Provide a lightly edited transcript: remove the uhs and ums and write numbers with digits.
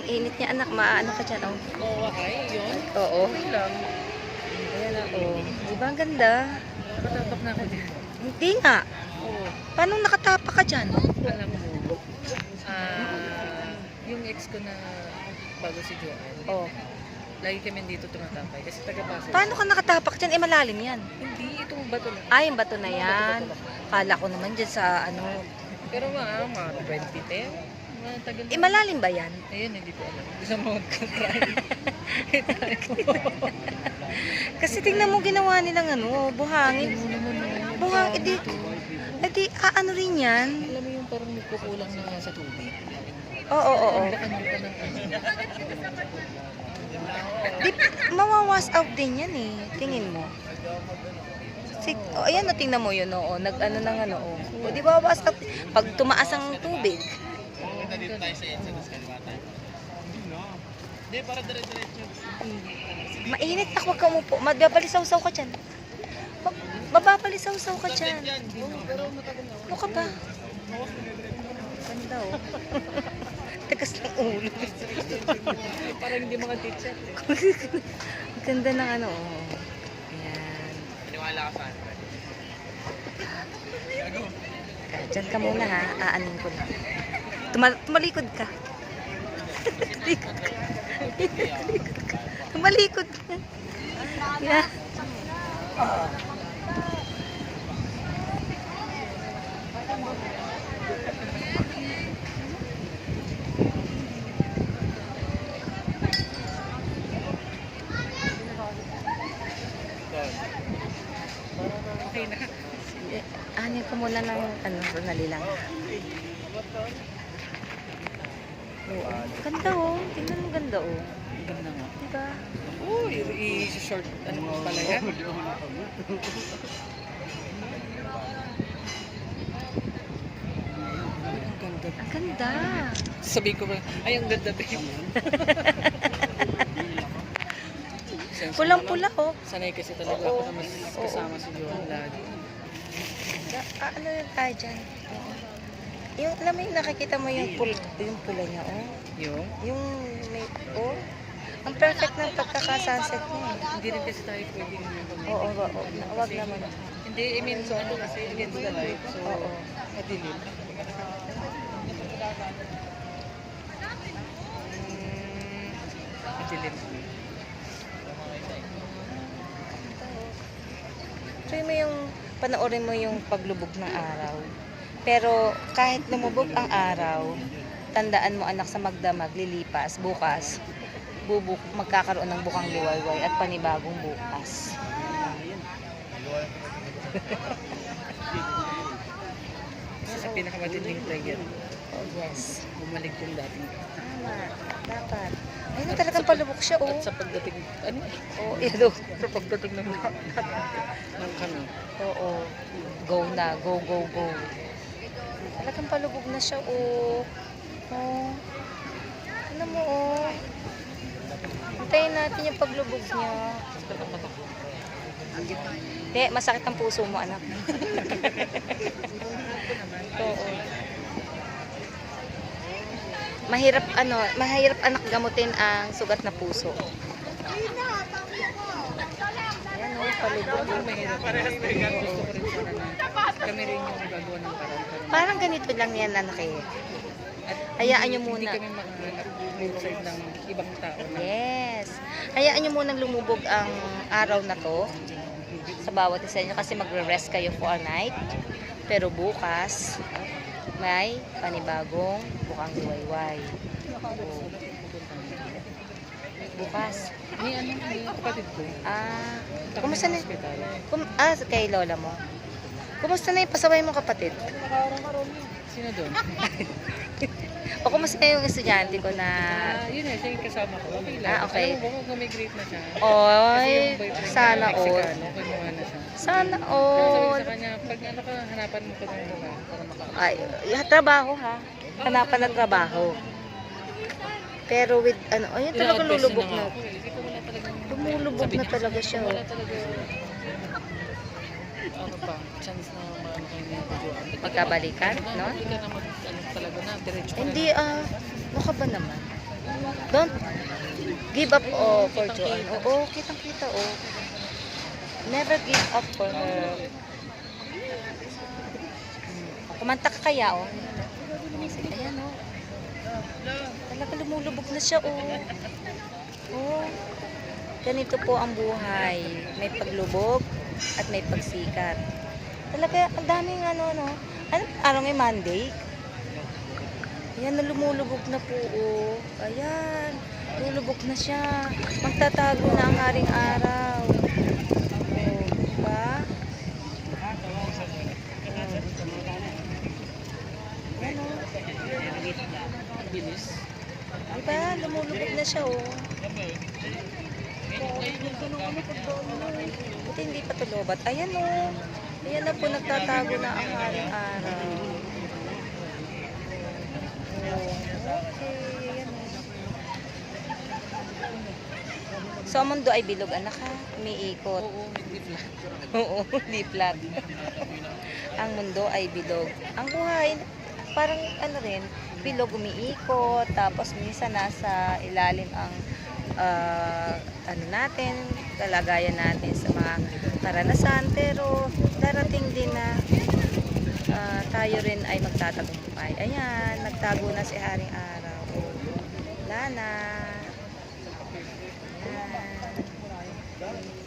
init niya anak, maano ka dyan, oh. Oo, ay, yun. Oo. Okay lang. Ayan na, oh. Diba ang ganda? Nakatapak na ako dito. Hindi nga. Oo. Paano nakatapa ka dyan? Alam mo, yung ex ko na bago si Joanne, Oh. lagi kami dito tumatapay kasi taga-Pasig. Paano ka nakatapak dyan? Eh, malalim yan. Hindi, itong bato lang. Ay, yung bato na yan. Kala ko naman dyan sa, ano. Pero mga 2010, mga tagal na. Eh, malalim ba yan? Ayun, hindi ko alam. Gusto mo mag-try. Kasi tingnan mo ginawa nilang ano, buhangin. Buhang, edi, ano rin yan? Alam mo yung parang nagkukulang na sa tubig. Oo, oo, oo. Ano ka ng ano. Di, mawawas out din yan eh. Tingin mo. Oh, ayan, tingnan mo yun, oo. Nag-ano ng ano, oh. O, di ba, wawas out. Pag tumaas ang tubig. Mainit na, huwag ka umupo. Mababalisaw-saw ka dyan. Mababalisaw-saw ka dyan. Ano ka ba? Ganda, oh. Tagas ng ulo. Parang hindi mga teacher. Ganda ng ano, oh. Ayan. Paniwala ka saan? Diyan ka muna ha, aanin ko na. Tumalikod ka. Tumalikod ka. Tumalikod ka. Yeah. Okay na. Aanin ko muna ng ano, Ronali lang. Oo. Ganda oh. Tingnan mo ganda oh. Ganda nga. Diba? Oo, i-short. Ano mo pala yan? Ang ganda. Ang ganda. Sabi ko ba, ay ang ganda ba yun? Pulang-pula oh. Sanay kasi talaga ako na mas kasama si Joan lagi. Ano yun tayo dyan? Yung, alam mo yung nakikita mo yung pula niya oh. Yung may, oh. Ang perfect ng pagkakasunset niya eh. Hindi rin kasi tayo pwedeng Oo, wag naman. Hindi, I mean, so ano kasi against the light. So, Oo. madilim. Madilim. Try mo yung, panoorin mo yung paglubog ng araw. Pero kahit lumubog ang araw, tandaan mo anak sa magdamag, lilipas, bukas, magkakaroon ng bukang liwayway at panibagong bukas. Sa pinakamatinding prayer, Oh, yes. bumalik yung dating. Tama. Dapat. Ayun na talagang palubog siya, oh. At sa pagdating, ano? Oh, ito. Sa pagdating ng kano. Oo. Go na. Go, go, go. Talagang palubog na siya, oh. Oh. Ano mo, oh. Hintayin natin yung paglubog niya. Hindi, masakit ang puso mo, anak. Oo. Mahirap anak gamutin ang sugat na puso. Ayan oh, palubog. Mahirap. Parehas na yung gusto ko rin sana na kami rin yung gagawa ng parang. Parang ganito lang yan, anak eh. Hayaan nyo muna. Hindi kami mag-insert ng ibang tao. Yes. Hayaan nyo munang lumubog ang araw na to sa bawat isa nyo kasi magre-rest kayo for a night. Pero bukas, may panibagong bukang liwayway. Oh. Bukas. May kapatid ko. Kumusta na? Hospital. Kay lola mo. Kumusta na yung pasaway mong kapatid? Sino doon? O kumusta na yung estudyante ko na... Yun na, siya yung kasama ko. Okay lang. Okay. Alam mo ba, gumigreet na siya. Oy, Kasi yung boyfriend sana niya, all. Mexicano, kinuha na siya. Sana Sabi all. sa kanya, pag ano ka, hanapan mo ko ng mga para maka... Ay, trabaho ha. Hanapan na trabaho. Pero with ano, ayun talaga lulubog na. Lumulubog na talaga siya. Wala talaga, ano pa, chance na maano kayo niya. Magkabalikan, no? Hindi ka na mag, ano talaga na, diretso ka na. Hindi, ano ka ba naman? Don't give up for Joanne. Oo, kitang-kita, oh. Never give up for her. Kumanta ka kaya, oh. Ayan, oh. Talaga lumulubog na siya, oh. Oh. Ganito po ang buhay. May paglubog at may pagsikat. Talaga, ang daming ano. Ano, araw ngayon, Monday? Ayan, lumulubog na po, oh. Ayan, lulubog na siya. Magtatago na ang haring araw. Oh, diba? Ayan, oh. Bilis. Diba? Lumulubog na siya, oh. Buti hindi pa tulobat. Ayan, oh. Ayan na po, nagtatago na ang haring araw. Oh, okay. Ayan, oh. So, ang mundo ay bilog, anak, ha? Umiikot. Oo, hindi flat. Oo, di flat. Ang mundo ay bilog. Ang buhay, parang ano rin, bilog, umiikot, tapos minsan nasa ilalim ang ano natin, kalagayan natin sa mga karanasan, pero darating din na tayo rin ay magtatagumpay. Ayan, nagtago na si Haring Araw. Wala na. Ayan.